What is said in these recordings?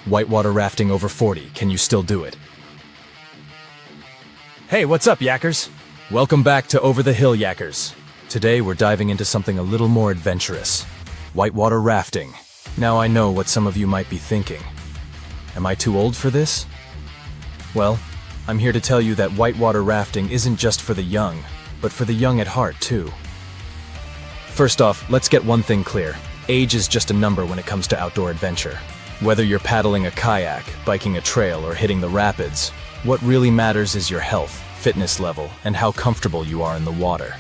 Whitewater Rafting over 40, can you still do it? Hey, what's up, Yackers? Welcome back to Over the Hill Yackers. Today we're diving into something a little more adventurous. Whitewater Rafting. Now I know what some of you might be thinking. Am I too old for this? Well, I'm here to tell you that whitewater rafting isn't just for the young, but for the young at heart too. First off, let's get one thing clear. Age is just a number when it comes to outdoor adventure. Whether you're paddling a kayak, biking a trail, or hitting the rapids, what really matters is your health, fitness level, and how comfortable you are in the water.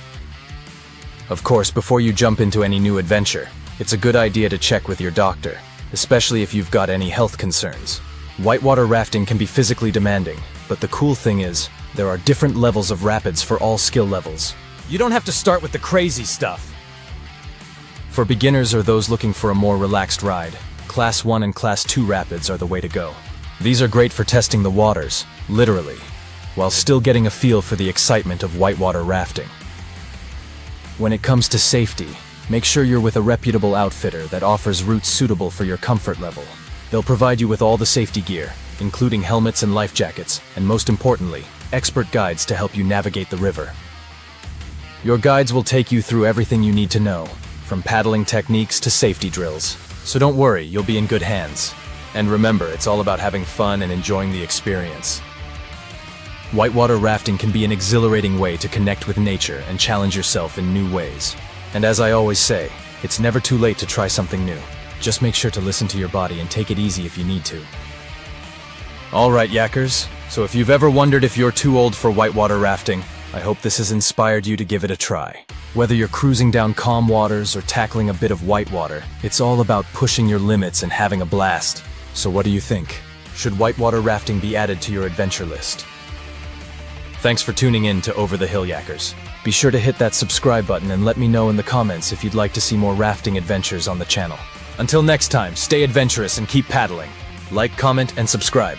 Of course, before you jump into any new adventure, it's a good idea to check with your doctor, especially if you've got any health concerns. Whitewater rafting can be physically demanding, but the cool thing is, there are different levels of rapids for all skill levels. You don't have to start with the crazy stuff. For beginners or those looking for a more relaxed ride, Class 1 and Class 2 rapids are the way to go. These are great for testing the waters, literally, while still getting a feel for the excitement of whitewater rafting. When it comes to safety, make sure you're with a reputable outfitter that offers routes suitable for your comfort level. They'll provide you with all the safety gear, including helmets and life jackets, and most importantly, expert guides to help you navigate the river. Your guides will take you through everything you need to know, from paddling techniques to safety drills. So don't worry, you'll be in good hands. And remember, it's all about having fun and enjoying the experience. Whitewater rafting can be an exhilarating way to connect with nature and challenge yourself in new ways. And as I always say, it's never too late to try something new. Just make sure to listen to your body and take it easy if you need to. Alright, Yackers, so if you've ever wondered if you're too old for whitewater rafting, I hope this has inspired you to give it a try. Whether you're cruising down calm waters or tackling a bit of whitewater, it's all about pushing your limits and having a blast. So what do you think? Should whitewater rafting be added to your adventure list? Thanks for tuning in to Over the Hill Yackers. Be sure to hit that subscribe button and let me know in the comments if you'd like to see more rafting adventures on the channel. Until next time, stay adventurous and keep paddling. Like, comment, and subscribe.